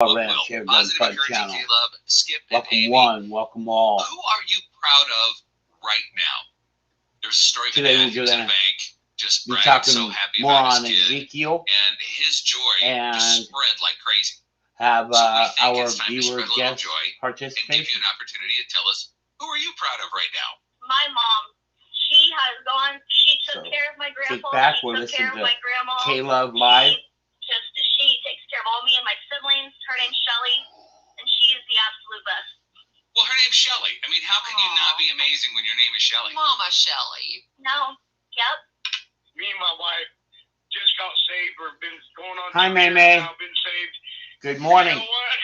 Ranch here on the channel. Welcome welcome all. Who are you proud of right now? There's a story of a dad who was in a bank, just bragging, so happy more about on his kid, Ezekiel, and his joy just spread like crazy. Have so our viewer guest participation and give you an opportunity to tell us, who are you proud of right now? My mom. She has gone. She took care of my grandpa. Kick back. She took care of my grandma. K-Love Live. She takes care of all me and my siblings. Her name's Shelly, and she is the absolute best. Well, her name's Shelly. I mean, how can you not be amazing when your name is Shelly? Mama Shelly. No. Yep. Me and my wife just got saved, or been going on. Hi, May May. Now been saved. Good morning. You know what?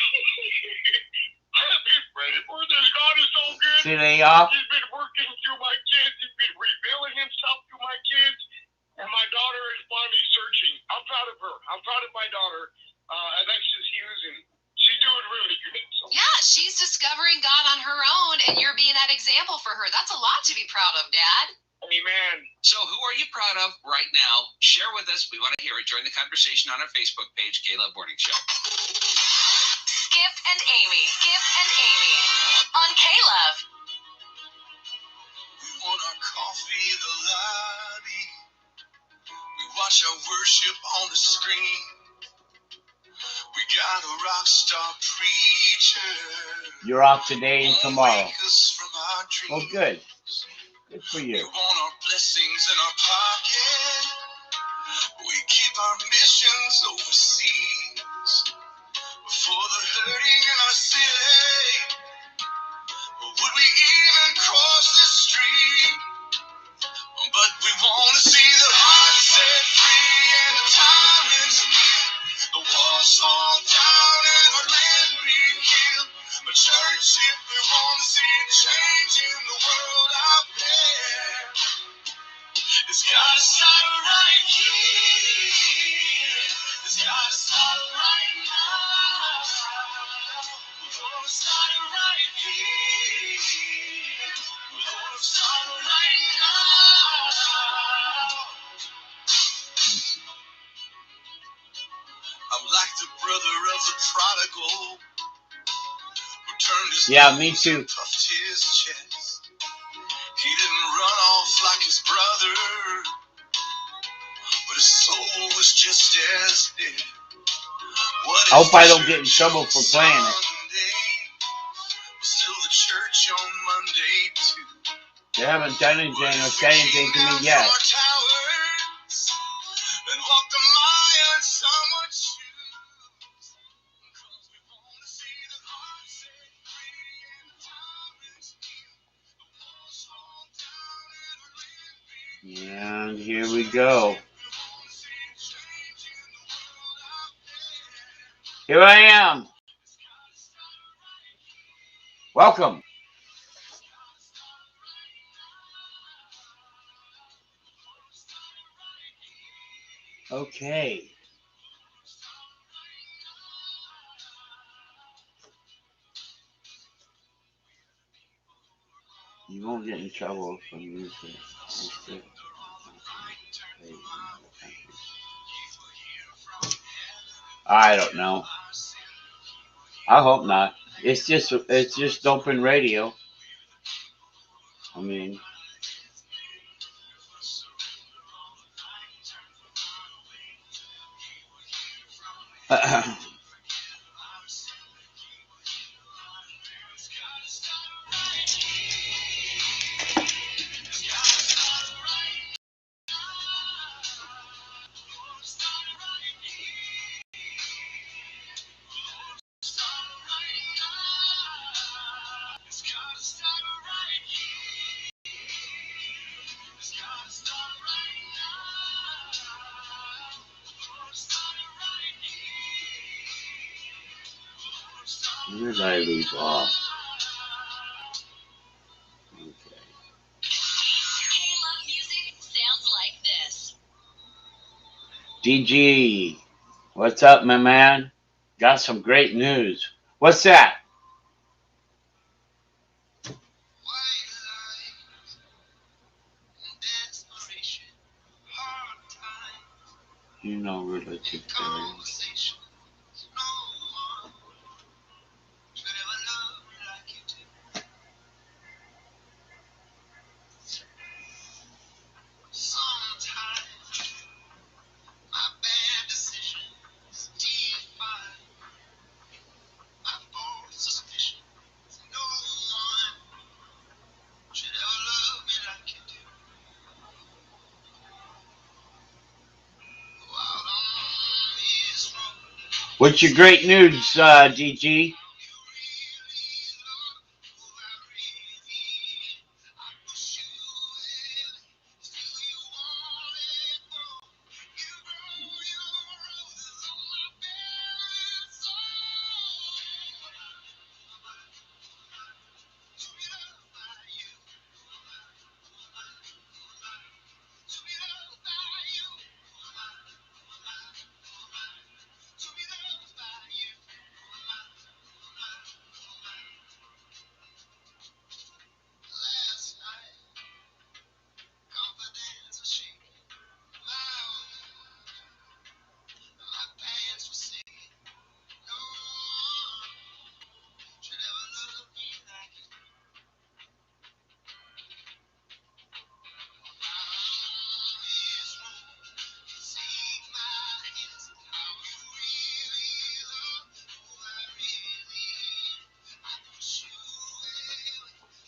I've been ready for this. God is so good. Today off. He's been working through my kids. He's been revealing himself through my kids. And my daughter is finally searching. I'm proud of her. I'm proud of my daughter, Alexis Hughes, and she's doing really good. So. Yeah, she's discovering God on her own, and you're being that example for her. That's a lot to be proud of, Dad. Amen. So who are you proud of right now? Share with us. We want to hear it. Join the conversation on our Facebook page, K-Love Morning Show. Skip and Amy. Skip and Amy on K-Love. We want our coffee in the lobby. We watch our worship on the screen. We got a rock star preacher. You're off today and tomorrow. Oh, good. Good for you. We want our blessings in our pocket. We keep our missions overseas. For the hurting in our city. Would we even cross the street? But we want to see the heart set free and the tyrants kneel. The walls fall down and our land be healed. But church, if we want to see change in the world out there, it's gotta start right here. It's gotta start right now. We're gonna start it right here. We're gonna start it right now. I'm like the brother of the prodigal who turned his me nose too. and puffed his chest. He didn't run off like his brother, but his soul was just as dead. I hope I don't get in trouble for playing it. Still the church on Monday too. They haven't done anything or said anything to me yet. And here we go. Here I am. Welcome. Okay. You won't get in trouble from using this. I don't know. I hope not. It's just open radio. I mean, where did I leave off? Okay. K-Love music sounds like this. DG, what's up, my man? Got some great news. What's that? You know, relative things. What's your great news, GG?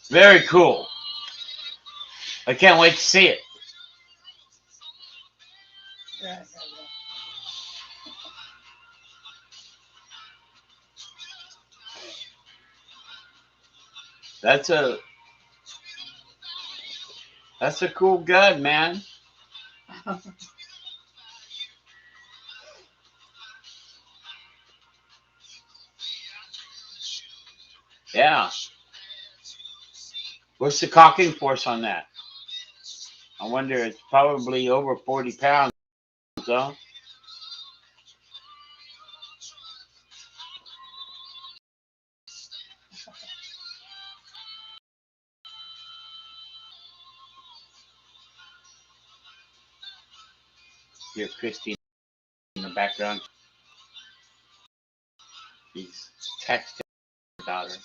Very cool. I can't wait to see it. That's a cool gun, man. Yeah. What's the cocking force on that? I wonder. It's probably over 40 pounds, huh? Hear Christy in the background. He's texting about her.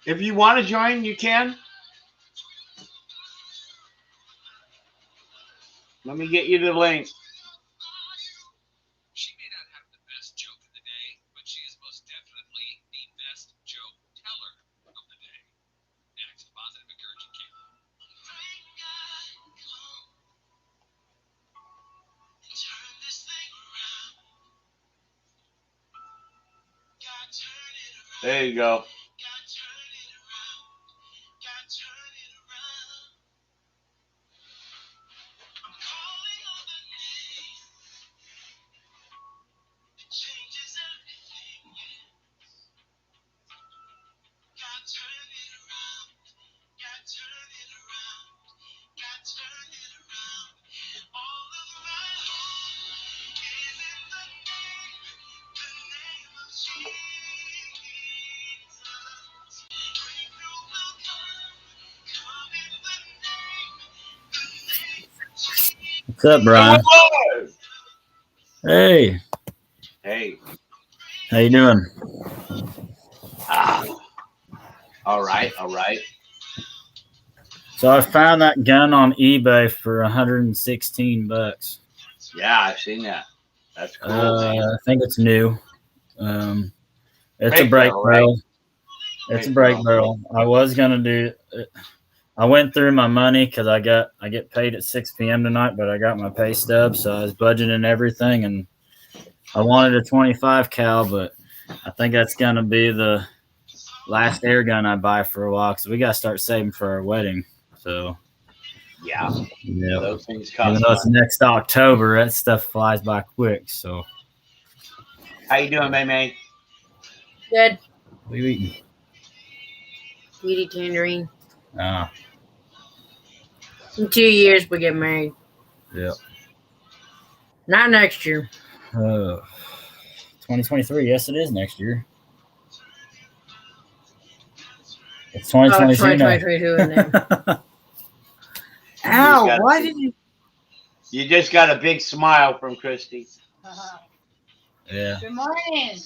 If you want to join, you can. Let me get you the link. She may not have the best joke of the day, but she is most definitely the best joke teller of the day. Next, positive encouraging Kayla. There you go. What's up, Brian? Hey. Hey. How you doing? All right. All right. So I found that gun on eBay for $116. Yeah, I've seen that. That's cool. I think it's new. It's Break a break barrel, barrel. right? It's a break barrel. I was gonna do it. I went through my money because I get paid at 6 p.m. tonight, but I got my pay stub, so I was budgeting everything, and I wanted a 25 cal, but I think that's gonna be the last air gun I buy for a while because we gotta start saving for our wedding. So Yeah. Those things cost. Even though it's next October, that stuff flies by quick. So how you doing, May? Good. What are you eating? Beauty tangerine. Ah. In 2 years, we get married. Yep. Not next year. 2023. Yes, it is next year. It's 2022 now. Ow! Why did you? You just got a big smile from Christy. Yeah. Good morning.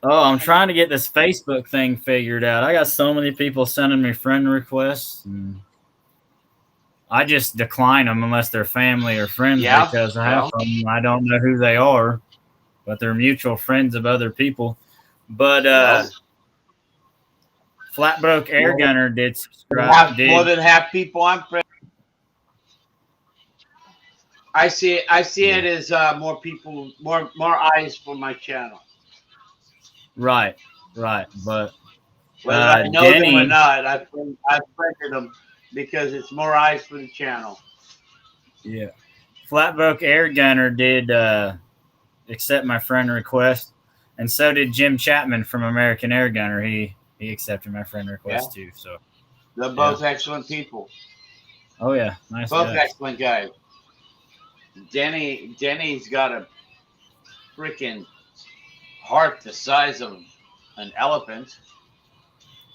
Oh, I'm trying to get this Facebook thing figured out. I got so many people sending me friend requests. And I just decline them unless they're family or friends Yeah, because half well. of them I don't know who they are, but they're mutual friends of other people. But Well, Flatbroke Air more Gunner did than subscribe. more than half people I'm friends. I see it as more people, more eyes for my channel. Right. But Whether I know them or Denny, not, I've friended them because it's more eyes for the channel. yeah, Flatbroke Air Gunner did accept my friend request, and so did Jim Chapman from American Air Gunner. He accepted my friend request too. So They're both excellent people. oh yeah, nice Both guys. excellent guys. Denny's got a freaking heart the size of an elephant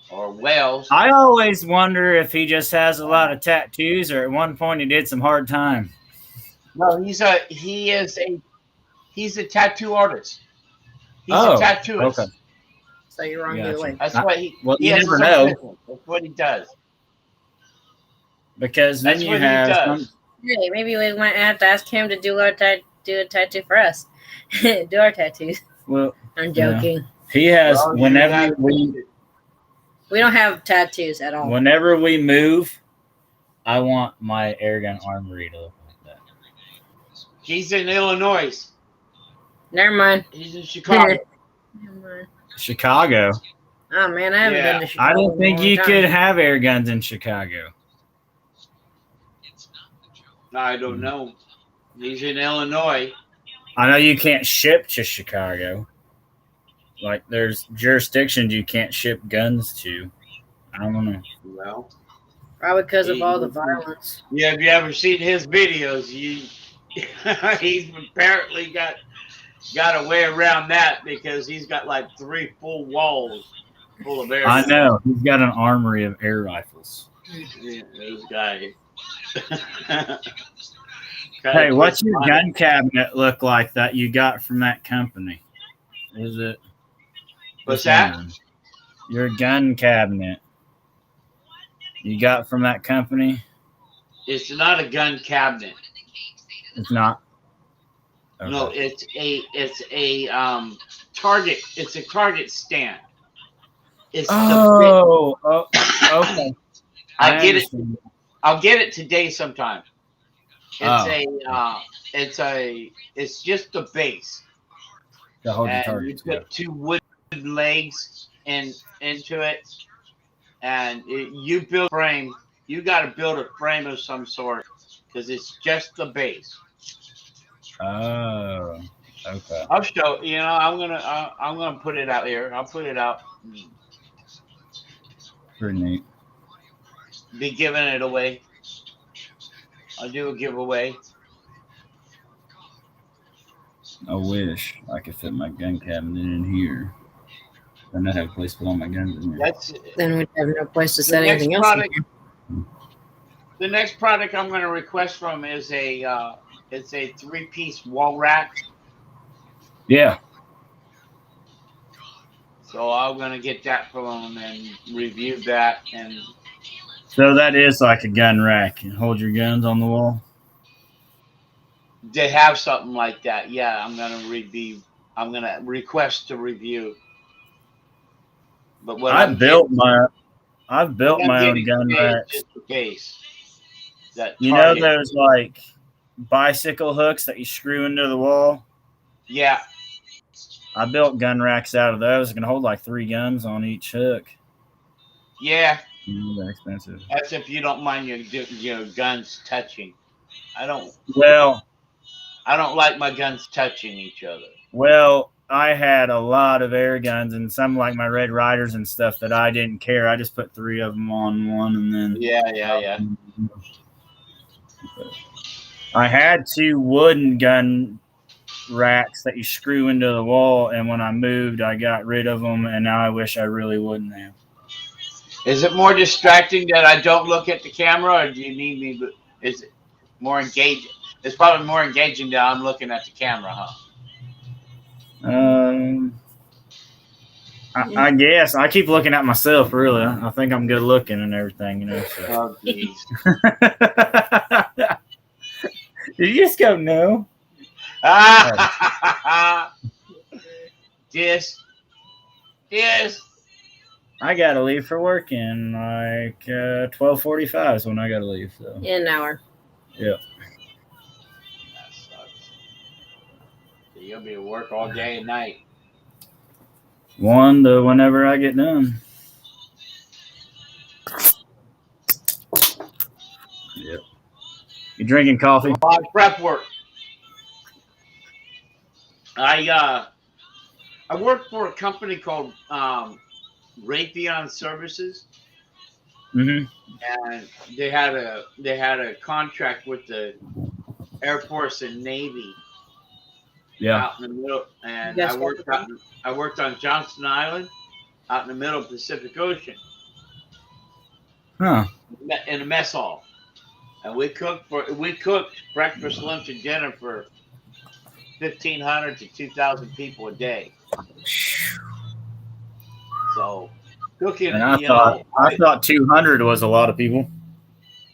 or whales. I always wonder if he just has a lot of tattoos, or at one point he did some hard time. No, he's a tattoo artist. He's a tattooist. Okay. So you're wrong either way. That's what he. Well, he you has never his own know, business. That's what he does. because then That's you what have he does. Hey, maybe we might have to ask him to do a tattoo for us. Do our tattoos. well, I'm joking. he has Well, whenever We don't have tattoos at all. whenever we move, I want my airgun armory to look like that. He's in Illinois. Never mind. He's in Chicago. Never mind. Chicago. Oh man, I haven't Yeah. been to Chicago. I don't think in a long you time. could have air guns in Chicago. I don't know. He's in Illinois. I know you can't ship to Chicago. Like there's jurisdictions you can't ship guns to. I don't know. Well, Probably because of all the violence. yeah. Have you ever seen his videos? He's apparently got a way around that because he's got like 3 full walls full of air. I know. He's got an armory of air rifles. Yeah, those guys. Hey, what's your gun cabinet look like that you got from that company? Is it? What's that? Your gun cabinet you got from that company? It's not a gun cabinet. It's not. Okay. No, it's a target. It's a target stand. It's okay. I get it. I'll get it today sometime. It's just the base. To hold your And targets. you put 2 wooden legs into it, and you build a frame. You got to build a frame of some sort because it's just the base. Oh, okay. I'll show. I'm gonna put it out here. I'll put it out. Pretty neat. Be giving it away. I'll do a giveaway. I wish I could fit my gun cabinet in here. Then I'd have a place to put all my guns in here. Then we'd have no place to set anything else. The next product I'm going to request from is it's a 3-piece wall rack. Yeah. So I'm going to get that from them and review that. And So that is like a gun rack. You hold your guns on the wall. they have something like that. Yeah, I'm going to review. I'm going to request to review. But what I've built my own gun rack. Just the base. That You know those like bicycle hooks that you screw into the wall? Yeah. I built gun racks out of those. It can hold like 3 guns on each hook. Yeah. They're expensive. That's if you don't mind your guns touching. I don't like my guns touching each other. Well, I had a lot of air guns and some like my Red Riders and stuff that I didn't care. I just put 3 of them on one and then Yeah. I had 2 wooden gun racks that you screw into the wall, and when I moved, I got rid of them, and now I wish I really wouldn't have. Is it more distracting that I don't look at the camera, or do you need me? Is it more engaging? It's probably more engaging that I'm looking at the camera, huh? I guess I keep looking at myself. Really, I think I'm good looking and everything. So. Oh, jeez. Did you just go no? Yes. I gotta leave for work in like 12:45 is when I gotta leave. So In an hour. yeah. That sucks. So you'll be at work all day and night. 1 to whenever I get done. Yep. You drinking coffee? A lot of prep work. I work for a company called Raytheon Services, Mm-hmm. and they had a contract with the Air Force and Navy Yeah. out in the middle, and Yes, I worked on Johnston Island, out in the middle of the Pacific Ocean, Huh. in a mess hall, and we cooked breakfast, lunch, and dinner for 1,500 to 2,000 people a day. So cooking, And I thought 200 was a lot of people.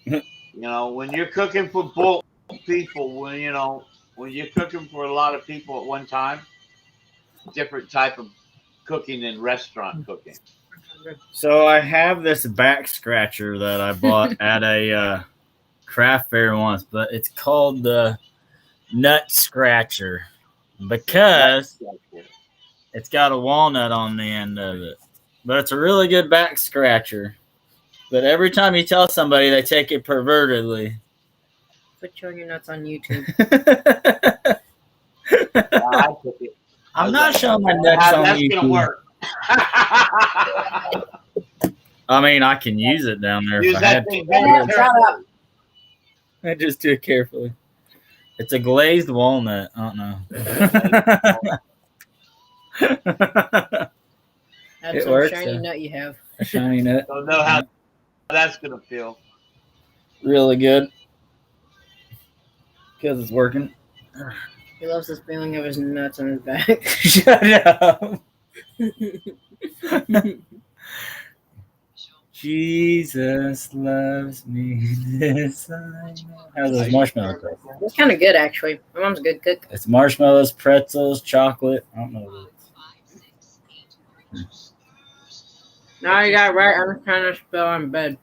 You know, when you're cooking for both people, when you're cooking for a lot of people at one time, different type of cooking than restaurant cooking. So I have this back scratcher that I bought at a craft fair once, but it's called the Nut Scratcher because it's got a walnut on the end of it. But it's a really good back scratcher. But every time you tell somebody, they take it pervertedly. Put your nuts on YouTube. I took it. I'm not showing my nuts on that's YouTube. Gonna work. I mean, I can use it down there Use if I that had thing to. very carefully. I just do it carefully. It's a glazed walnut. I don't know. That's It some works, shiny nut you have. A shiny nut. Don't know how that's gonna feel. Really good. Because it's working. He loves this feeling of his nuts on his back. Shut up. Jesus loves me. This I know. How's those marshmallows? It's kind of good, actually. My mom's a good cook. It's marshmallows, pretzels, chocolate. I don't know. No, you got it right. I'm trying to spill on bed.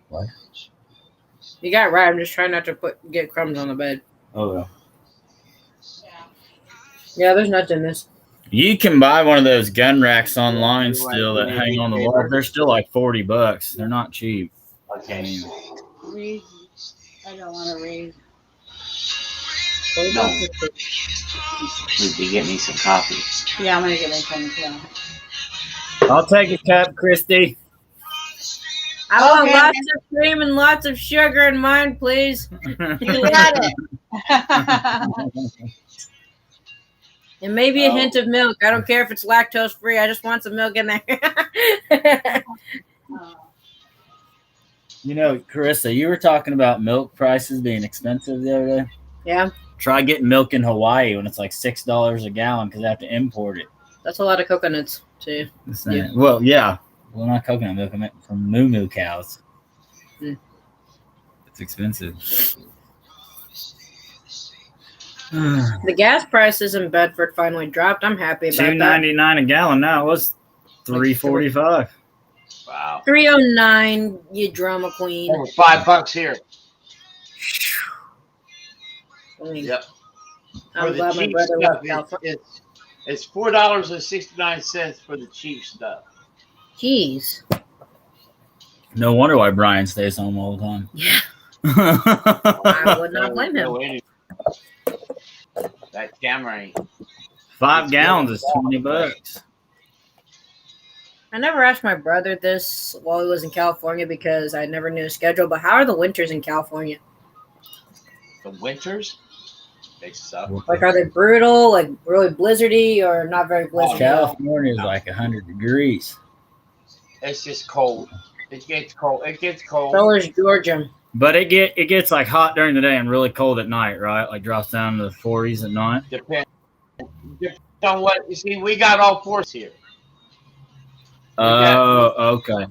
What? You got it right. I'm just trying not to get crumbs on the bed. Oh, well. Yeah, there's nuts in this. You can buy one of those gun racks online still that hang on the wall. They're still like $40. They're not cheap. Okay. Read. I don't want to read. No. Need to get me some coffee. Yeah, I'm gonna get me some too. I'll take a cup, Christy. I want Okay. lots of cream and lots of sugar in mine, please. You got it. And maybe a hint of milk. I don't care if it's lactose free. I just want some milk in there. You know, Carissa, you were talking about milk prices being expensive the other day. Yeah, Try getting milk in Hawaii when it's like $6 a gallon because they have to import it. that's a lot of coconuts too. Yeah. Well, yeah. Well, not coconut milk. I meant from moo cows. Mm. It's expensive. The gas prices in Bedford finally dropped. I'm happy about that. $2.99 a gallon now. It was $3.45. Wow. $3.09, you drama queen. Over $5 here. I mean, Yep. I'm For the glad my cheap brother stuff, left California. it's $4.69 for the cheap stuff. Jeez. No wonder why Brian stays home all the time. Yeah. I would not blame him. That camera ain't. 5 gallons is $20. I never asked my brother this while he was in California because I never knew his schedule, but how are the winters in California? The winters, they suck. Like, are they brutal, like really blizzardy, or not very blizzardy? California is like 100 degrees. It's just cold. It gets cold. It gets cold. So is Georgia. But it gets like hot during the day and really cold at night, right? Like drops down to the 40s at night. depends on what you see. We got all fours here. Oh, okay.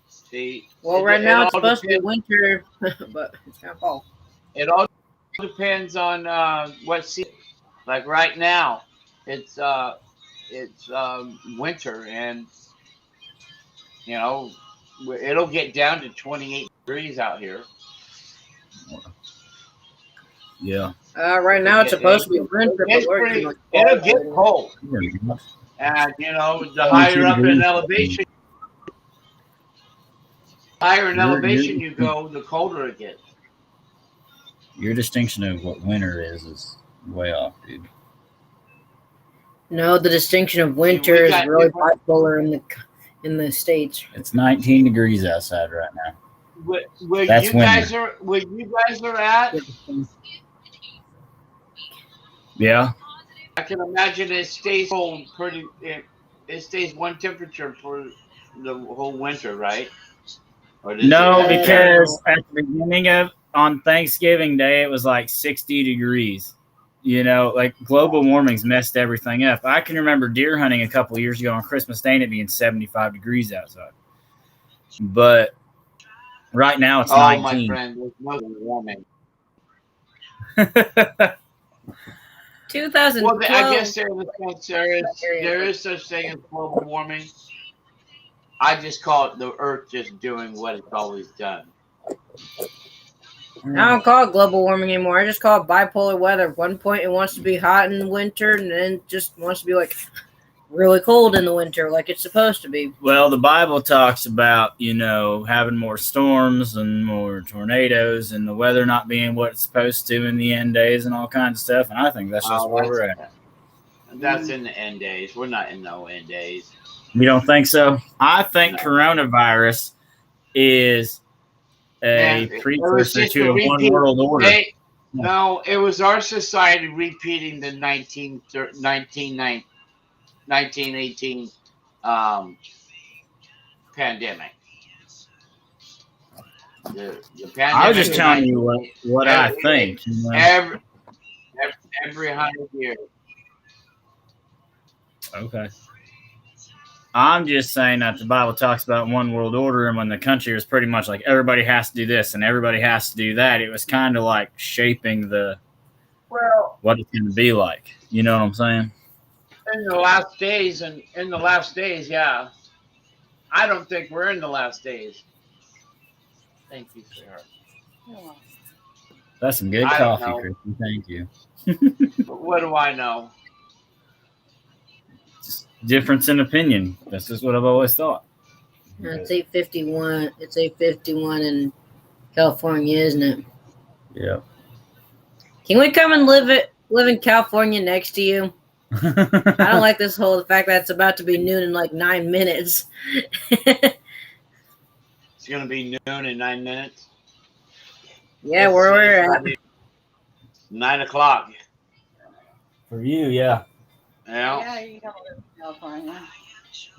See, Well, right now it's all supposed to be depends. winter, but it's gonna fall. It all depends on what season. Like right now, it's winter, and you know it'll get down to 28 degrees out here. Yeah. Right now it's supposed to be winter, but we're getting like It'll fall get already. cold, and the higher up in elevation, you go, the colder it gets. Your distinction of what winter is way off, dude. No, the distinction of winter is really bipolar in the States. It's 19 degrees outside right now. Where That's you guys are at, yeah. I can imagine it stays cold pretty. It stays one temperature for the whole winter, right? Or does No, it because at the beginning of on Thanksgiving Day, it was like 60 degrees. You know, like global warming's messed everything up. I can remember deer hunting a couple of years ago on Christmas Day and it being 75 degrees outside. But right now it's 19. my friend, there's no warming. 2012. Well, I guess there is such thing as global warming. I just call it the Earth just doing what it's always done. I don't call it global warming anymore. I just call it bipolar weather. At one point it wants to be hot in the winter, and then it just wants to be like really cold in the winter, like it's supposed to be. Well, the Bible talks about, having more storms and more tornadoes and the weather not being what it's supposed to in the end days and all kinds of stuff. And I think that's just where we're at. That's in the end days. We're not in no end days. You don't think so? I think coronavirus is a precursor to a one world order. No, it was our society repeating the 1918 pandemic. The pandemic. I was just telling you what I think. Every 100 years. Okay. I'm just saying that the Bible talks about one world order, and when the country was pretty much like everybody has to do this and everybody has to do that, it was kind of like shaping what it's going to be like. You know what I'm saying? In the last days, yeah. I don't think we're in the last days. Thank you, Sarah. That's some good coffee, Christy. Thank you. What do I know? Difference in opinion. That's just what I've always thought. It's 8:51. It's 8:51 in California, isn't it? Yeah. Can we come and live in California next to you? I don't like the fact that it's about to be noon in like 9 minutes. It's gonna be noon in 9 minutes. Yeah, where we're at. 9 o'clock. For you, yeah. Yeah, you don't live in California.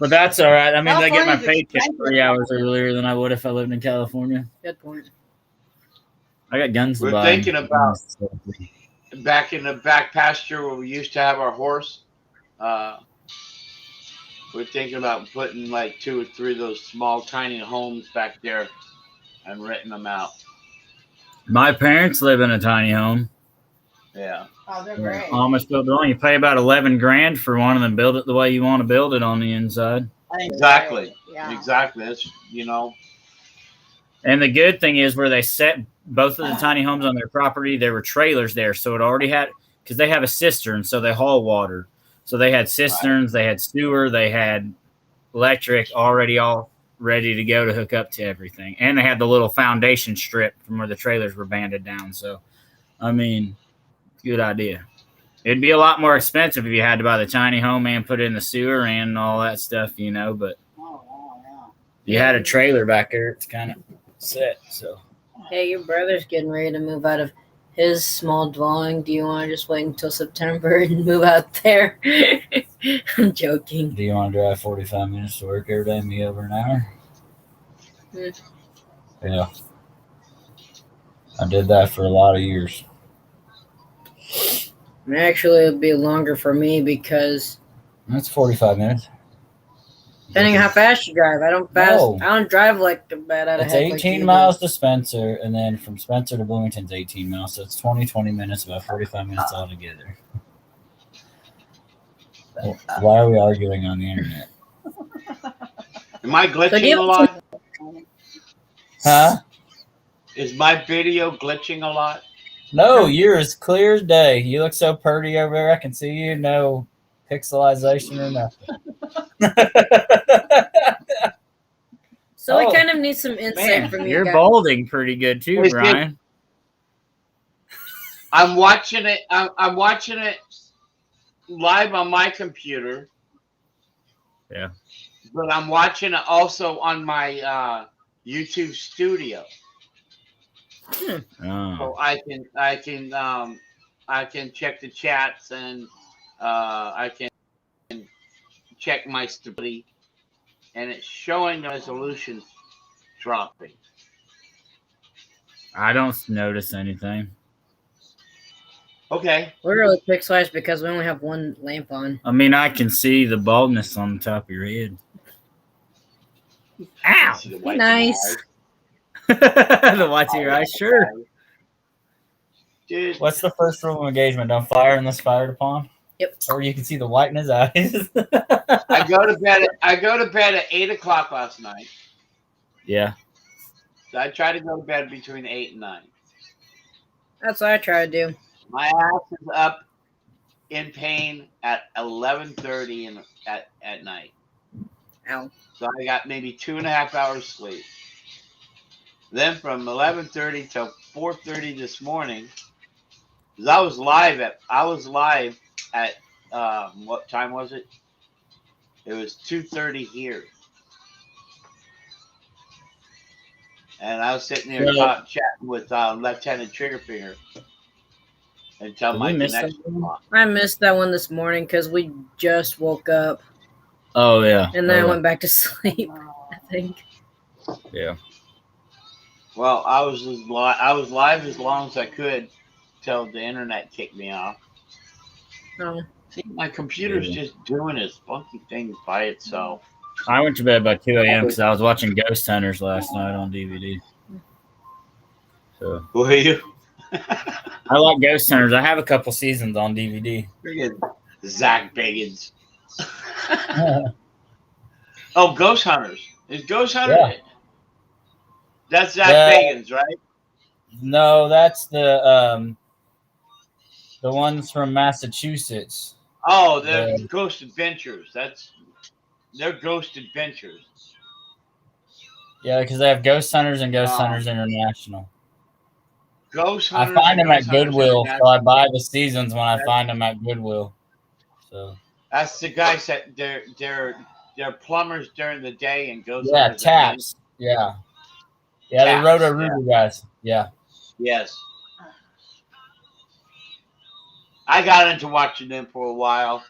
But that's all right. I mean, I get my California's paycheck 3 hours earlier than I would if I lived in California. Good point. I got guns to buy. We're thinking about back in the back pasture where we used to have our horse. We're thinking about putting like 2 or 3 of those small, tiny homes back there and renting them out. My parents live in a tiny home. Yeah. Oh, they're great. Almost built it on. You pay about $11,000 for one, and then build it the way you want to build it on the inside. Exactly. Yeah. Exactly. That's And the good thing is where they set both of the tiny homes on their property, there were trailers there, so it already had because they have a cistern, so they haul water. So they had cisterns, they had sewer, they had electric already all ready to go to hook up to everything, and they had the little foundation strip from where the trailers were banded down. So, I mean. Good idea. It'd be a lot more expensive if you had to buy the tiny home and put it in the sewer and all that stuff, but you had a trailer back there, it's kind of set. So, hey, your brother's getting ready to move out of his small dwelling. Do you want to just wait until September and move out there? I'm joking. Do you want to drive 45 minutes to work every day and be over an hour? Yeah. I did that for a lot of years. And actually, it'll be longer for me because That's 45 minutes. depending on how fast you drive, I don't drive like the bat out of It's heck 18 like miles to Spencer, and then from Spencer to Bloomington's 18 miles. So it's 20 minutes, about 45 minutes altogether. Why are we arguing on the internet? Am I glitching a lot? Huh? Is my video glitching a lot? No, you're as clear as day. You look so pretty over there. I can see you. No pixelization or nothing. So we kind of need some insight from you You're guys. balding pretty good too, Is it- Brian. I'm watching it. I'm watching it live on my computer. Yeah. But I'm watching it also on my YouTube studio. So I can check the chats and I can check my stability, and it's showing the resolution dropping. I don't notice anything. Okay. We're really pixelized because we only have one lamp on. I mean, I can see the baldness on the top of your head. Ow! See the Be whites nice. of my eyes? The whites of your eyes, sure. Dude, What's the first rule of engagement? Don't fire unless fired upon. Yep. Or you can see the white in his eyes. I go to bed at 8:00 last night. Yeah. So I try to go to bed between 8 and 9. That's what I try to do. My ass is up in pain at 11:30 at night. Ow. So I got maybe 2.5 hours sleep. Then from 11:30 till 4:30 this morning, because I was live at what time was it? It was 2:30 here, and I was sitting there chatting with Lieutenant Triggerfinger until my connection was off. I missed that one this morning because we just woke up. Oh yeah. And then I went back to sleep, I think. Yeah. Well, I was live as long as I could till the internet kicked me off. Oh. See, my computer's just doing its funky thing by itself. I went to bed by 2 a.m. because I was watching Ghost Hunters last night on DVD. So. Who are you? I like Ghost Hunters. I have a couple seasons on DVD. Friggin' Zach Bagans. Oh, Ghost Hunters. Is Ghost Hunters? Yeah. That's Zach Bagans, right? No, that's the ones from Massachusetts. Oh, they're Ghost Adventures. They're Ghost Adventures. Yeah, because they have Ghost Hunters and Ghost Hunters International. Ghost Hunters. I find them at Goodwill, so I buy the seasons when I find them at Goodwill. So that's the guys that they're plumbers during the day and Ghost yeah, Hunters. Taps. Yeah. Yeah, Taps, the Roto-Rooter guys. Yeah. Yes. I got into watching them for a while,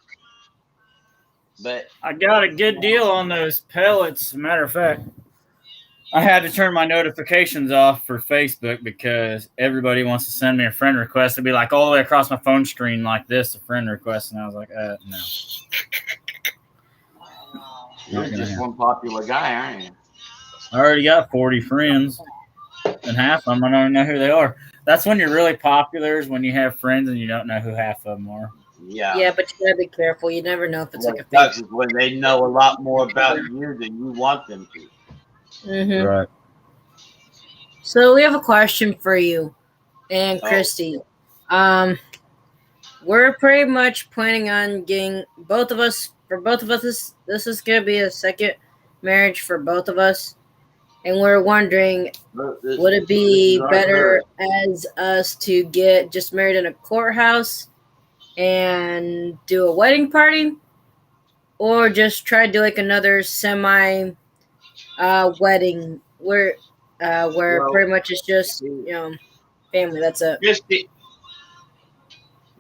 but I got a good deal on those pellets. As a matter of fact, I had to turn my notifications off for Facebook because everybody wants to send me a friend request. It'd be like all the way across my phone screen like this, a friend request, and I was like, no. You're just one popular guy, aren't you? I already got 40 friends, and half of them I don't even know who they are. That's when you're really popular, is when you have friends and you don't know who half of them are. Yeah. Yeah, but you gotta be careful. You never know if it's like a fake. Is when they know a lot more about you than you want them to. Mm-hmm. Right. So we have a question for you and Christy. We're pretty much planning on getting both of us. This is gonna be a second marriage for both of us. And we're wondering, would it be better as us to get just married in a courthouse and do a wedding party, or just try to do like another semi wedding where pretty much it's just family. That's it.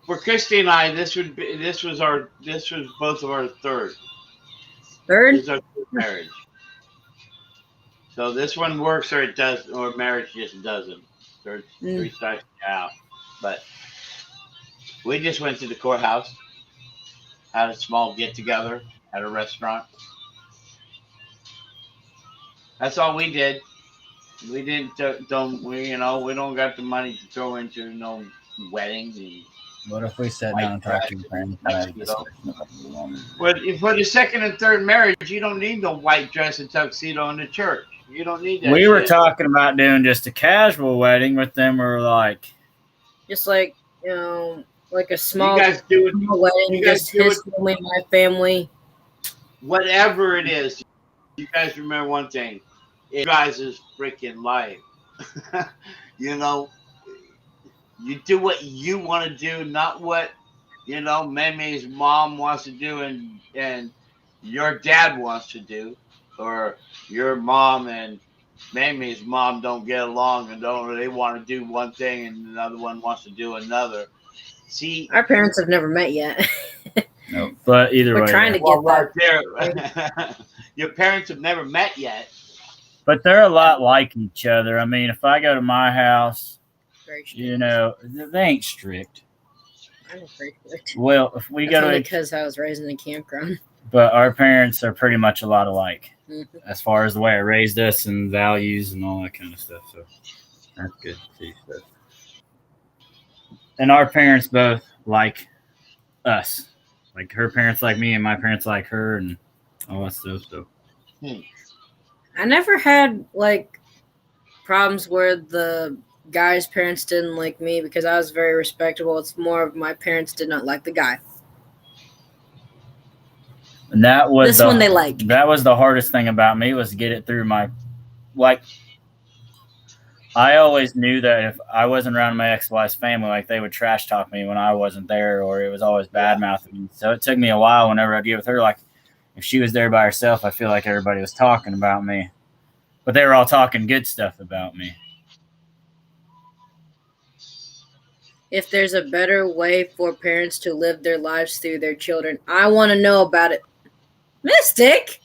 For Christy and I, this was both of our third. Third? This is our third marriage. So this one works, or it does, or marriage just doesn't. Three starts out, but We just went to the courthouse, had a small get together at a restaurant. That's all we did. We didn't don't we we don't got the money to throw into no weddings and What if we sat down and talked to your parents and had a discussion about what we wanted? But for the second and third marriage, you don't need no white dress and tuxedo in the church. You don't need that. We were shit. talking about doing just a casual wedding with them, or like Just like, like a small, You guys do it. small wedding, you guys just do his family, my family. Whatever it is, you guys remember one thing. It guys is freaking life. you do what you want to do, not what Mimi's mom wants to do and your dad wants to do, or your mom and Mimi's mom don't get along and they want to do one thing and another one wants to do another. See, Our parents have never met yet. no, but either We're way, trying to well, get right that. there. Your parents have never met yet. but they're a lot like each other. I mean, if I go to my house, Very strict. they ain't strict. I'm very strict. Well, if we That's go only to, because I was raised in a campground. but our parents are pretty much a lot alike Mm-hmm. as far as the way it raised us and values and all that kind of stuff. So that's good to see stuff. And our parents both like us. Like her parents like me and my parents like her and all that stuff. So I never had like problems where the guy's parents didn't like me because I was very respectable. It's more of my parents did not like the guy. and that was This one they like. That was the hardest thing about me, was to get it through my, like, I always knew that if I wasn't around my ex-wife's family, like, they would trash talk me when I wasn't there, or it was always bad mouthing me. So it took me a while whenever I'd get with her. Like, if she was there by herself, I feel like everybody was talking about me, but they were all talking good stuff about me. If there's a better way for parents to live their lives through their children, I want to know about it. Mystic?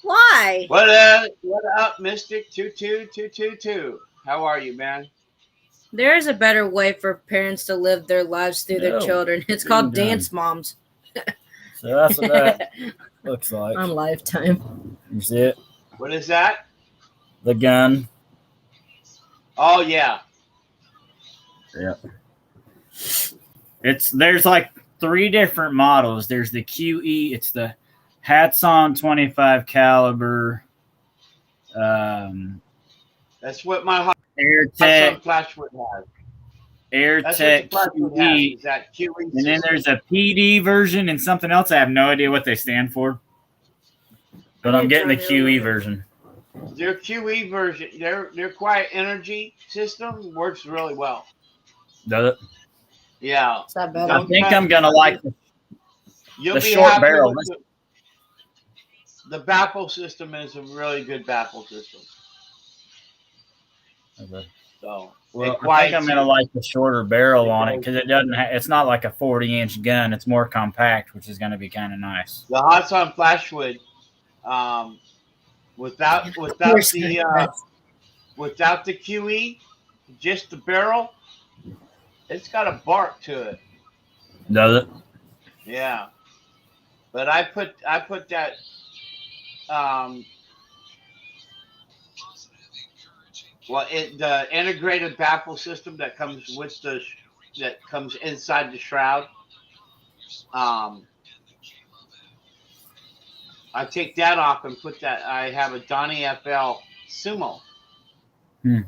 Why? What up, Mystic 22222? How are you, man? There is a better way for parents to live their lives through their children. It's called dance moms. So that's what that looks like. On Lifetime. You see it? What is that? The gun. Oh yeah. Yeah. There's like 3 different models. There's the QE. It's the Hatson 25 caliber. That's what my AirTech Flashwood has. AirTech QE. Is that QE And then there's a PD version and something else. I have no idea what they stand for. But I'm getting the QE version. Their QE version, their quiet energy system works really well. Does it? Yeah. Is that better? I think I'm gonna like You'll the be short happy barrel. with the baffle system is a really good baffle system. Okay. So, well, I think I'm gonna like the shorter barrel on it because it doesn't. It's not like a 40-inch gun. It's more compact, which is gonna be kind of nice. The Hatson Flashwood, without the QE, just the barrel, it's got a bark to it. Does it? Yeah. But I put that the integrated baffle system that comes inside the shroud. I take that off and put that. I have a Donnie FL Sumo, and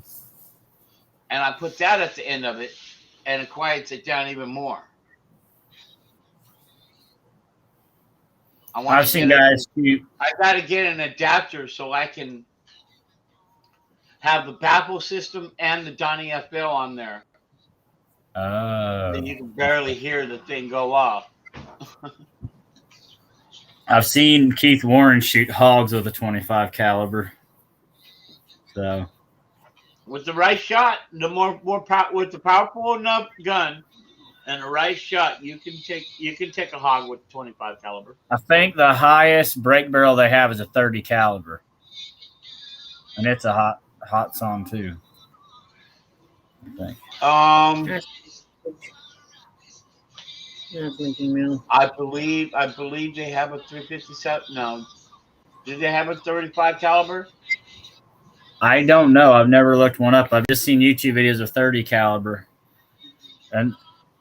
I put that at the end of it, and it quiets it down even more. I've seen guys shoot. I got to get an adapter so I can have the baffle system and the Donnie FL on there. Oh. And you can barely hear the thing go off. I've seen Keith Warren shoot hogs with a 25 caliber. So, with the right shot, with the powerful enough gun and the right shot, you can take a hog with 25 caliber. I think the highest break barrel they have is a 30 caliber, and it's a hot song too. think. That's making me. I believe they have a 357. No, do they have a 35 caliber? I don't know. I've never looked one up. I've just seen YouTube videos of 30 caliber, and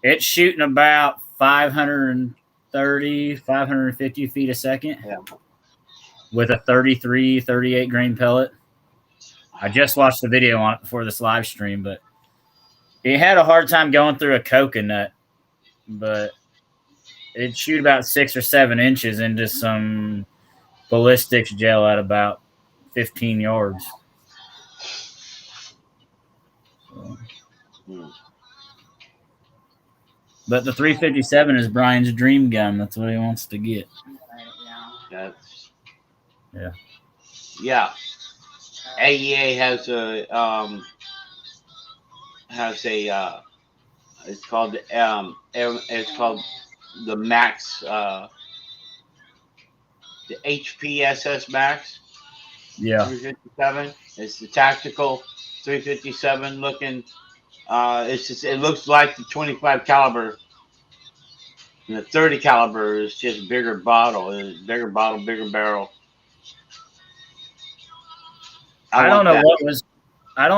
it's shooting about 530, 550 feet a second with a 33, 38 grain pellet. I just watched the video on it before this live stream, but it had a hard time going through a coconut, but it'd shoot about 6 or 7 inches into some ballistics gel at about 15 yards. So. But the 357 is Brian's dream gun. That's what he wants to get. That's yeah. AEA has it's called the Max, the HPSS Max. Yeah. 357. It's the tactical 357 looking. It looks like the 25 caliber. And the 30 caliber is just bigger bottle. It's bigger bottle, bigger barrel. I don't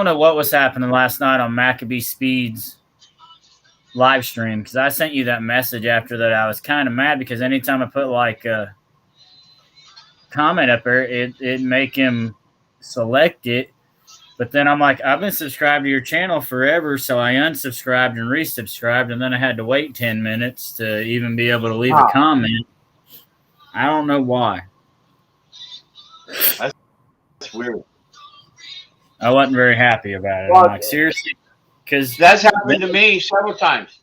know what was happening last night on Maccabee Speed's live stream, because I sent you that message after that. I was kind of mad because anytime I put like a comment up there, it make him select it. But then I'm like, I've been subscribed to your channel forever, so I unsubscribed and resubscribed, and then I had to wait 10 minutes to even be able to leave a comment. I don't know why. That's weird. I wasn't very happy about it. I'm like, seriously? Because that's happened to me several times.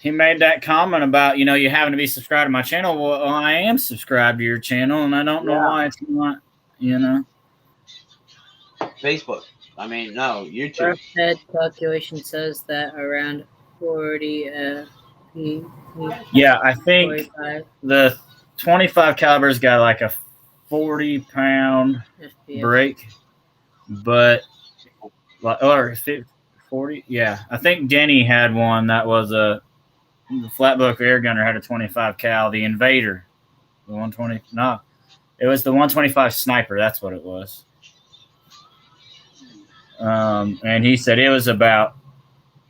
He made that comment about, you having to be subscribed to my channel. Well, I am subscribed to your channel, and I don't know why it's not, Facebook. I mean, no, YouTube. Head calculation says that around 40 yeah, I think 45. The 25 caliber's got like a 40-pound break, but or 40. Yeah, I think Denny had one that was the Flatbook air gunner had a 25 cal. The Invader, the 120. No, it was the 125 sniper. That's what it was. And he said it was about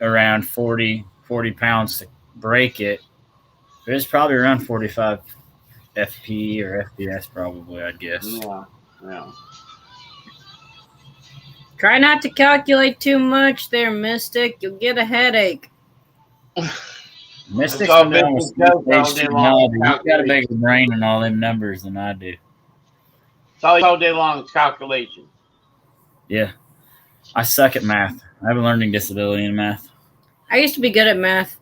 around 40 pounds to break it. It was probably around 45 FP or FPS, probably, I'd guess. Yeah. Try not to calculate too much there, Mystic. You'll get a headache. Mystic's been doing He's got a bigger brain and all them numbers than I do. It's all day long. It's calculation. Yeah. I suck at math. I have a learning disability in math. I used to be good at math.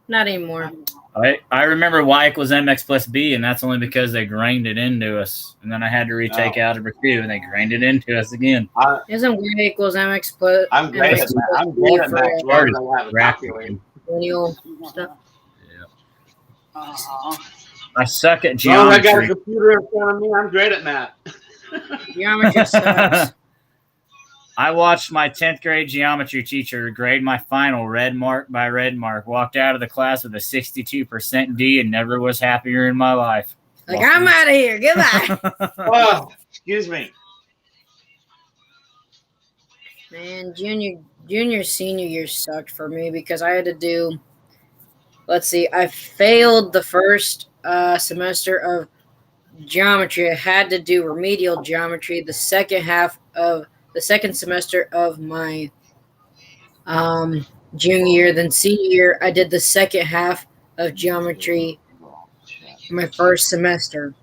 Not anymore. I remember y equals mx plus b, and that's only because they grained it into us. And then I had to retake algebra 2, and they grained it into us again. Isn't y equals mx plus... I'm great at math. I'm great at math. Lineal stuff. Yeah. I suck at geometry. I got a computer in front of me. I'm great at math. Geometry sucks. I watched my 10th grade geometry teacher grade my final red mark by red mark, walked out of the class with a 62% D, and never was happier in my life. Like, I'm out of here. Goodbye. Oh, excuse me. Man, junior, senior year sucked for me because I had to do, let's see, I failed the first semester of geometry. I had to do remedial geometry the second semester of my junior year. Then senior year, I did the second half of geometry my first semester.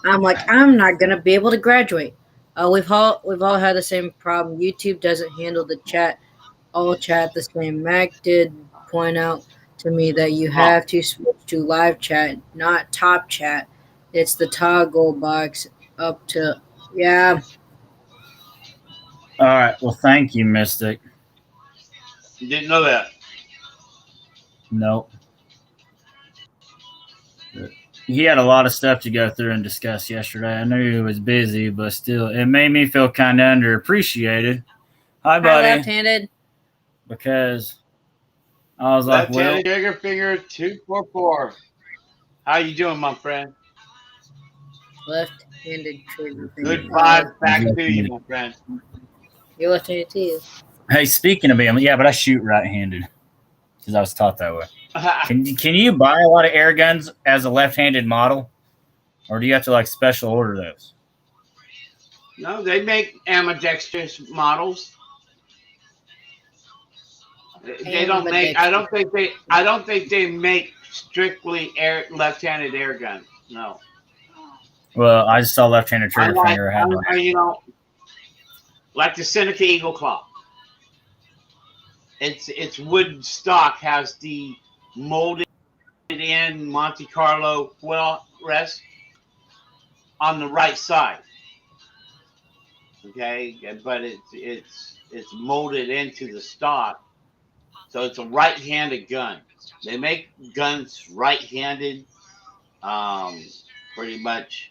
I'm like, I'm not gonna be able to graduate. We've all had the same problem. YouTube doesn't handle the chat, all chat the same. Mac did point out to me that you have to switch to live chat, not top chat. It's the toggle box up to, yeah. All right. Well, thank you, Mystic. You didn't know that? Nope. He had a lot of stuff to go through and discuss yesterday. I knew he was busy, but still, it made me feel kind of underappreciated. Hi, Hi, buddy. left-handed. Because I was like, well, Left-handed trigger finger 244. How you doing, my friend? Left-handed trigger Good finger. vibes back to you, my friend. You're left-handed too. hey, speaking of being, yeah, but I shoot right-handed because I was taught that way. Can you buy a lot of air guns as a left-handed model, or do you have to like special order those? No, they make ambidextrous models. They don't make. I don't think they make strictly left-handed air guns. No. Well, I just saw left-handed trigger finger. I had like the Seneca Eagle Claw. Its wood stock has the molded in Monte Carlo foil rest on the right side. Okay, but it's molded into the stock, so it's a right-handed gun. They make guns right-handed, pretty much.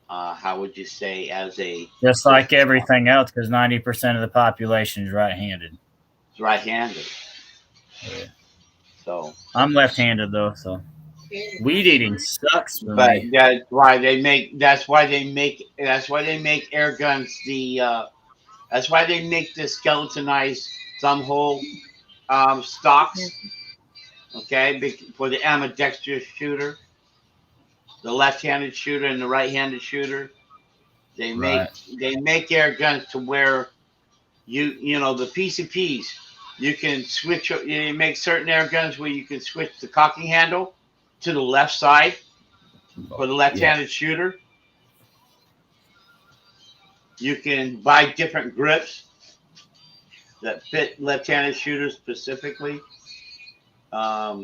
How would you say, as a just like everything else, because 90% of the population is right-handed. It's right-handed. Yeah. So I'm left-handed though, so weed eating sucks for but me. that's why they make air guns that's why they make the skeletonized thumb hole stocks. Okay, for the ambidextrous shooter, the left-handed shooter and the right-handed shooter. They make air guns to where you know the PCPs. You can switch. You make certain air guns where you can switch the cocking handle to the left side for the left-handed shooter. You can buy different grips that fit left-handed shooters specifically. A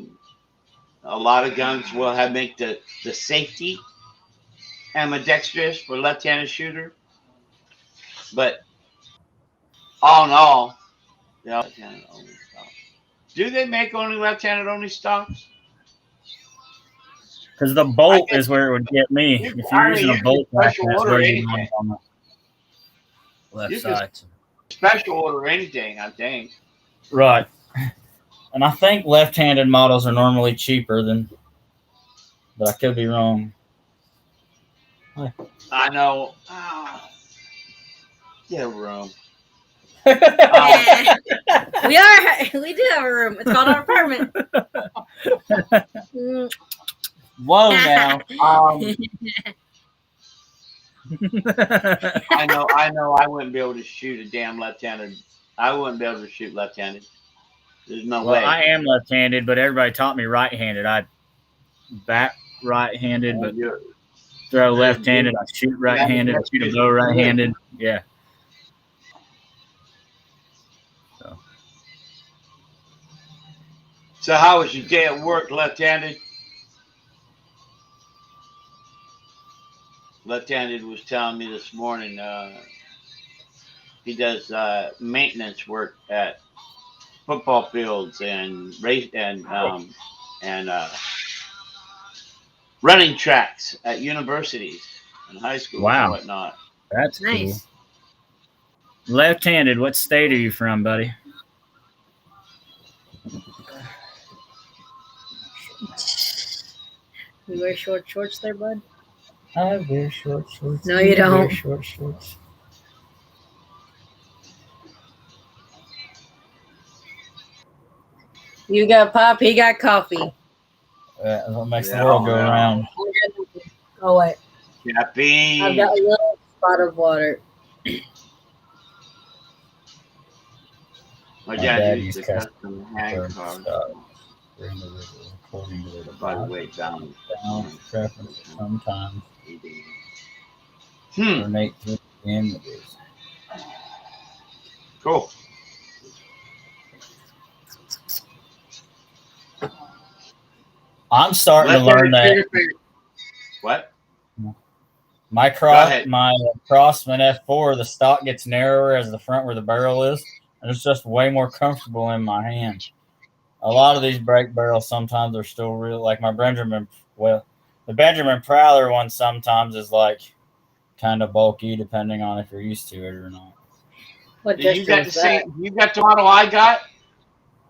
lot of guns will make the safety ambidextrous for left-handed shooter, but all in all, left-handed only stocks. Do they make only left-handed only stocks? Because the bolt is where it would get me. If you're using a bolt, that's where you land on the left side. Special order anything, I think. Right. And I think left-handed models are normally cheaper than, but I could be wrong. I know. Get a room. We do have a room. It's called our apartment. Whoa now. I know I wouldn't be able to shoot a damn left-handed. I wouldn't be able to shoot left-handed. There's no way. I am left-handed, but everybody taught me right-handed. I bat right-handed, but throw left-handed. I shoot right-handed. I shoot a bow right-handed. Yeah. So how was your day at work, left-handed? Left-handed was telling me this morning he does maintenance work at football fields and running tracks at universities and high schools and whatnot. That's nice. Cool. Left-handed, what state are you from, buddy? You wear short shorts there, bud? I wear short shorts. No, you don't. Wear short shorts. You got pop, he got coffee. That's what makes the world go around. Oh, wait. Caffeine. I've got a little spot of water. My dad used to custom hand cards. By the way, down preference sometimes. Donate to images. Cool. I'm starting to learn that. What? My Crossman F4, the stock gets narrower as the front where the barrel is, and it's just way more comfortable in my hand. A lot of these brake barrels sometimes are still real, like my Benjamin. Well, the Benjamin Prowler one sometimes is like kind of bulky, depending on if you're used to it or not. What You gesture got was the that? same. You got the model I got,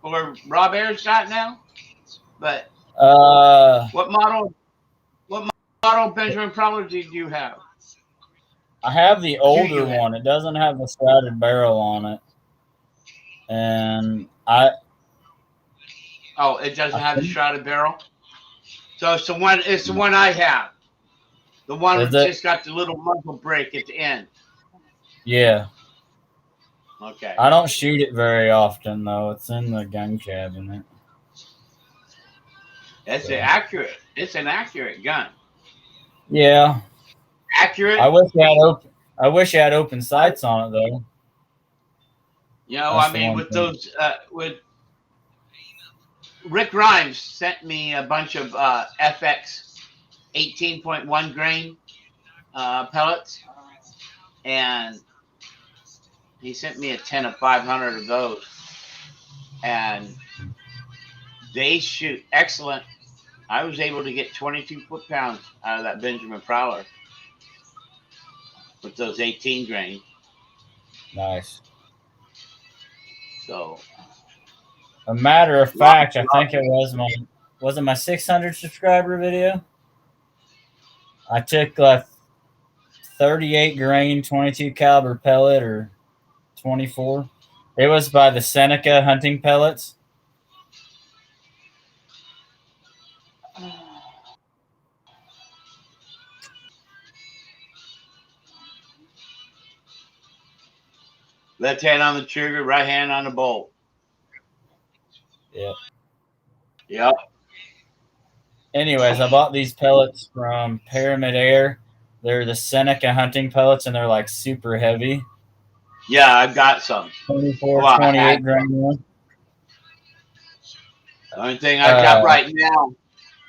or Rob Ayers got now. But what model? What model Benjamin Prowler did you have? I have the older you have? one. It doesn't have the shrouded barrel on it, and I. Oh, it doesn't have the shrouded barrel. So it's the one. It's the one I have. The one Is that's it? just got the little muzzle brake at the end. Yeah. Okay. I don't shoot it very often though. It's in the gun cabinet. That's So. accurate. It's an accurate gun. Yeah. Accurate. I wish it had open sights on it though. You know, That's I the mean, one with thing. those, with Rick Grimes sent me a bunch of FX 18.1 grain pellets, and he sent me a 10 of 500 of those, and they shoot excellent. I was able to get 22 foot-pounds out of that Benjamin Prowler with those 18 grain. Nice. So, a matter of fact, I think it was it my 600 subscriber video? I took a 38 grain 22 caliber pellet or 24. It was by the Seneca hunting pellets. left hand on the trigger, right hand on the bolt. Yep. Yep. Anyways, I bought these pellets from Pyramid Air. They're the Seneca hunting pellets, and they're like super heavy. Yeah, I've got some. 24, Well, 28 grain one. The only thing I got right now,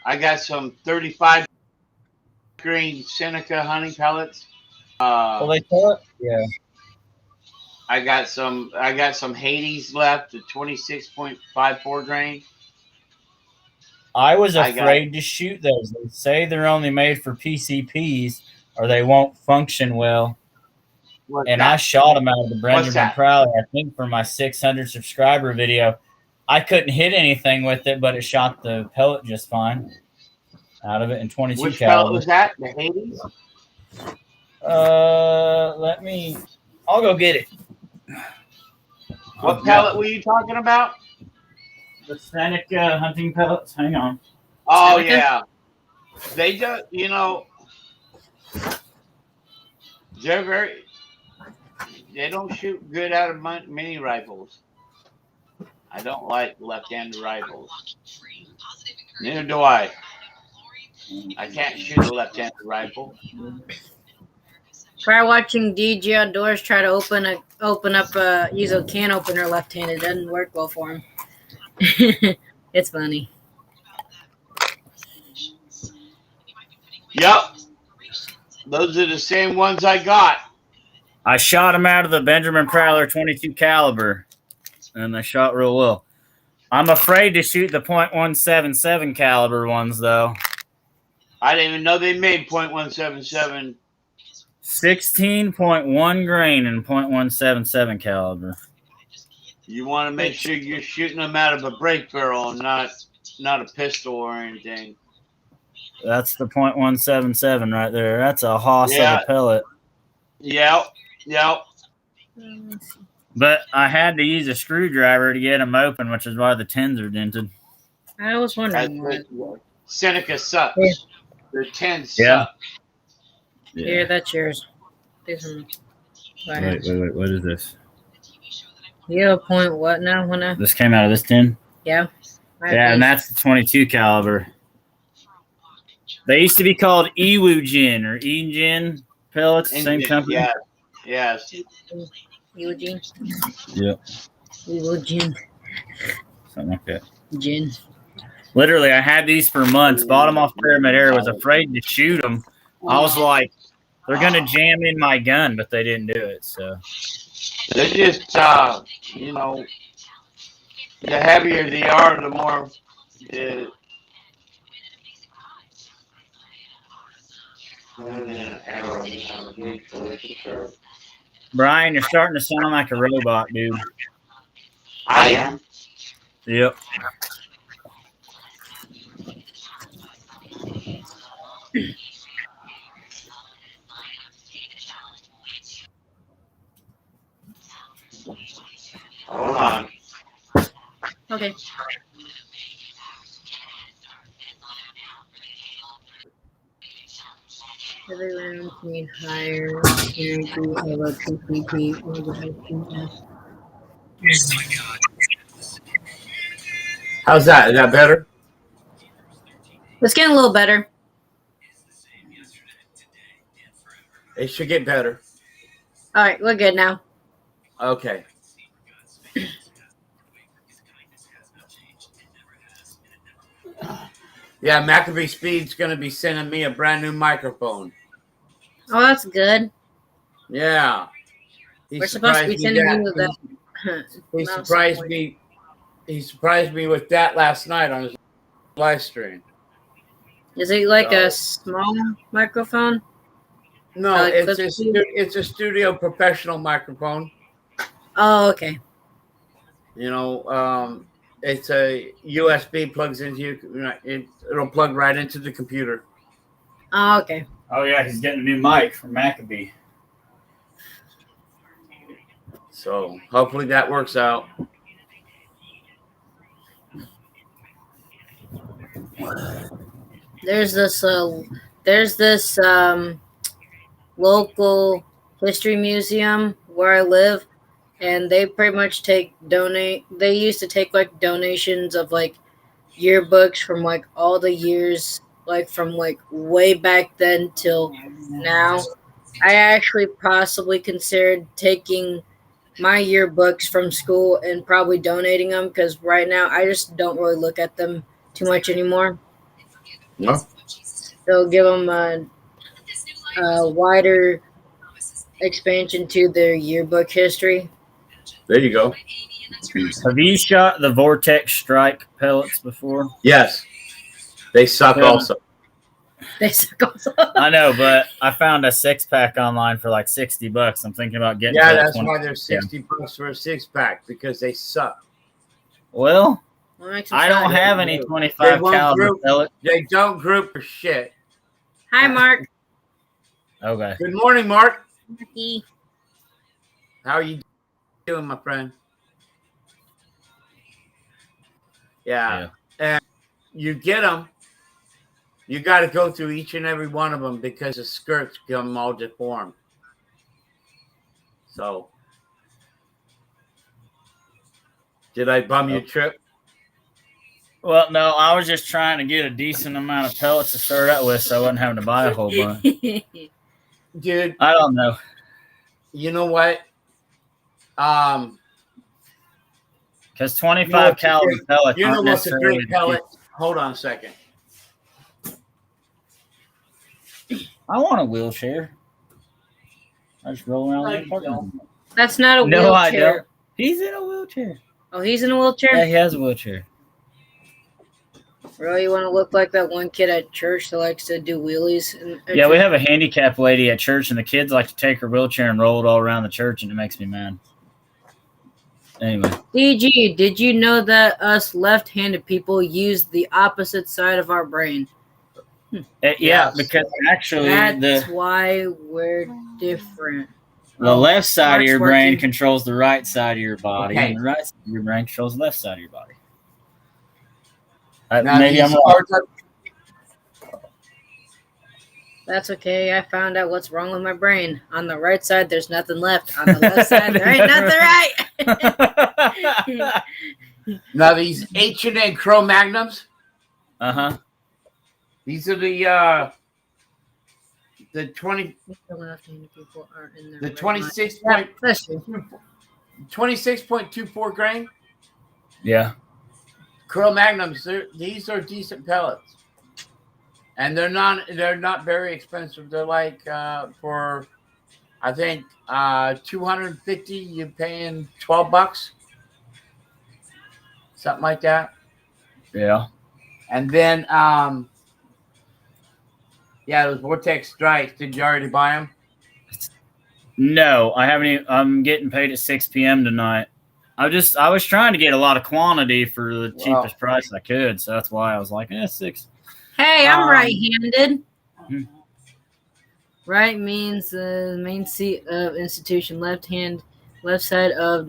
I got some 35 grain Seneca hunting pellets. Well, they thought, yeah. I got some Hades left, the 26.54 grain. I was afraid to shoot those. They say they're only made for PCPs or they won't function well. And I shot them out of the Benjamin Prowler, I think, for my 600 subscriber video. I couldn't hit anything with it, but it shot the pellet just fine out of it in 22 Which caliber. pellet was that? The Hades? I'll go get it. What pellet were you talking about? The Seneca hunting pellets. Hang on. Oh, yeah. They do, you know, they don't shoot good out of mini rifles. I don't like left-handed rifles. Neither do I. I can't shoot a left-handed rifle. Try watching DG Outdoors try to use a can opener left-handed. It doesn't work well for him. It's funny. Yep. Those are the same ones I got. I shot them out of the Benjamin Prowler 22 caliber, and they shot real well. I'm afraid to shoot the .177 caliber ones, though. I didn't even know they made .177. 16.1 grain and .177 caliber. You want to make sure you're shooting them out of a break barrel and not a pistol or anything. That's the .177 right there. That's a hoss of a pellet. Yep. But I had to use a screwdriver to get them open, which is why the tins are dented. I was wondering why. Seneca sucks. Yeah. Their tins suck. Yeah, that's yours. Wait, what is this? You have a point what now? This came out of this tin? Yeah. Yeah, and that's the 22 caliber. They used to be called Iwu-Jin or E-Jin pellets, same company. Yeah. Yes. Iwu-Jin? Yep. Iwu-Jin. Something like that. Jin. Literally, I had these for months. Bought them off Pyramid Air. Was afraid to shoot them. I was like, they're going to jam in my gun, but they didn't do it. So they're just, you know, the heavier they are, the more Brian, you're starting to sound like a robot, dude. I am. Yep. Hold on. Okay. Every round need higher guarantee of a PPP or the How's that? Is that better? It's getting a little better. It should get better. All right, we're good now. Okay. Yeah, McAfee Speed's going to be sending me a brand new microphone. Oh, that's good. Yeah. We're supposed to be sending you that. He surprised me. He surprised me with that last night on his live stream. Is it like a small microphone? No, Like it's a studio professional microphone. Oh, okay. You know, it's a USB plugs into it'll plug right into the computer. Oh, okay. Oh yeah, he's getting a new mic from McAfee. So hopefully that works out. There's this local history museum where I live, and they pretty much they used to take like donations of like yearbooks from like all the years, like from like way back then till now. I actually possibly considered taking my yearbooks from school and probably donating them, because right now I just don't really look at them too much anymore. No. They'll give them a wider expansion to their yearbook history. There you go. Have you shot the Vortex strike pellets before? Yes. They suck also. They suck also. I know, but I found a 6-pack online for like $60. I'm thinking about getting. Yeah, that's why they're $60 for a 6-pack, because they suck. Well, I don't have any 25 caliber pellets. They don't group for shit. Hi, Mark. Okay. Good morning, Mark. Marky. How are you doing, my friend? Yeah. And you get them. You got to go through each and every one of them because the skirts become all deformed. So, did I bum your trip? Well, no, I was just trying to get a decent amount of pellets to start out with, so I wasn't having to buy a whole bunch. Dude, I don't know. You know what? Because 25 caliber pellets. You know aren't what's a necessarily great pellet? Hold on a second. I want a wheelchair. I just roll around like a That's not a wheelchair. No, I don't. He's in a wheelchair. Oh, he's in a wheelchair? Yeah, he has a wheelchair. Really, you want to look like that one kid at church that likes to do wheelies? Yeah, we have a handicapped lady at church, and the kids like to take her wheelchair and roll it all around the church, and it makes me mad. Anyway. DG, did you know that us left-handed people use the opposite side of our brain? Yeah, because actually that's why we're different. The left side of your brain controls the right side of your body, and the right side of your brain controls the left side of your body. Maybe I'm wrong. That's okay. I found out what's wrong with my brain. On the right side, there's nothing left. On the left side, there ain't nothing right. Now these H&N Cro-Magnums. These are the 20. The 26.24 grain. Yeah. Cro-Magnums. These are decent pellets, and they're not very expensive. They're like for I think 250. You're paying $12, something like that. Yeah. And then those Vortex strikes. Did you already buy them? No, I haven't even, I'm getting paid at 6 p.m. tonight. I was trying to get a lot of quantity for the cheapest price I could, so that's why I was like, 6. Hey, I'm right-handed. Hmm. Right means the main seat of institution. Left side of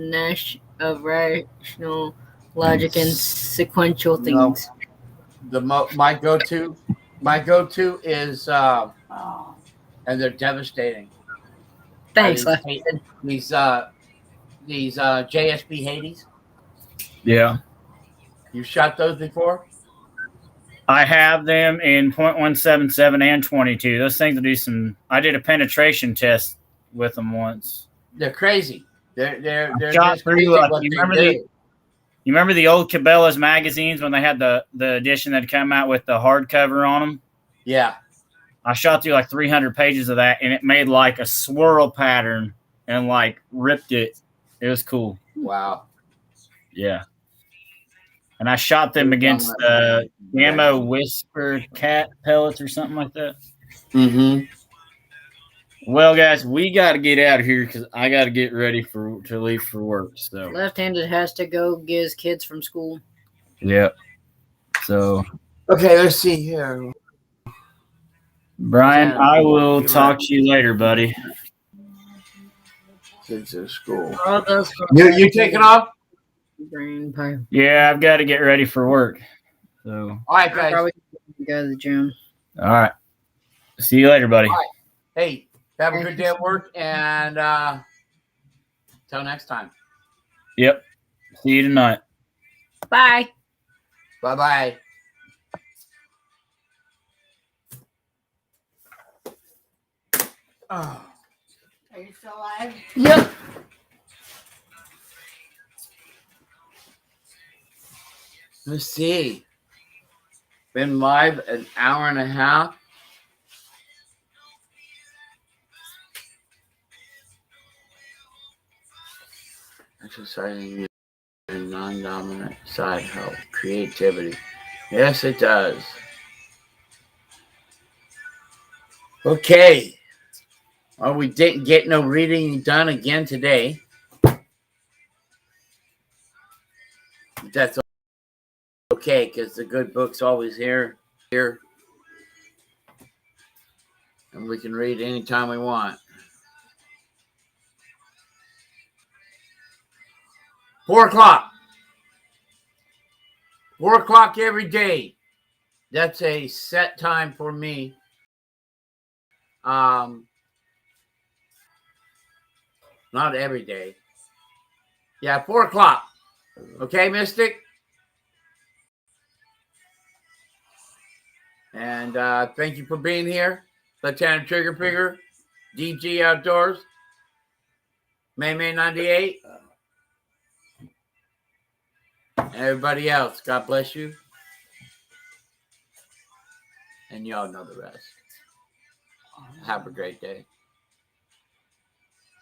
rational logic and sequential things. My go-to is and they're devastating. Thanks, left-handed. These JSB Hades. Yeah. You shot those before? I have them in .177 and 22. Those things will do some. I did a penetration test with them once. They're crazy. They're shot just through. crazy what You they remember do. You remember the old Cabela's magazines when they had the edition that come out with the hardcover on them? Yeah. I shot through like 300 pages of that, and it made like a swirl pattern and like ripped it. It was cool. Wow. Yeah. And I shot them against Gamma Whisper Cat pellets or something like that. Mm-hmm. Well, guys, we got to get out of here because I got to get ready to leave for work. So Left-handed has to go get his kids from school. Yep. So okay, let's see here. Brian, I will talk to you later, buddy. Kids at school. You taking off? Brain pie. Yeah, I've got to get ready for work. So all right, guys. Probably go to the gym. All right. See you later, buddy. All right. Hey, have a good day at work, and till next time. Yep. See you tonight. Bye. Bye-bye. Oh. Are you still alive? Yep. Let's see. Been live an hour and a half. Exercising your non-dominant side help. Creativity. Yes, it does. Okay. Well, we didn't get no reading done again today. That's okay, because the good book's always here. And we can read anytime we want. 4 o'clock. 4 o'clock every day. That's a set time for me. Not every day. Yeah, 4 o'clock. Okay, Mystic? And thank you for being here. Lieutenant Trigger Figure, DG Outdoors, May 98. And everybody else, God bless you. And y'all know the rest. Have a great day.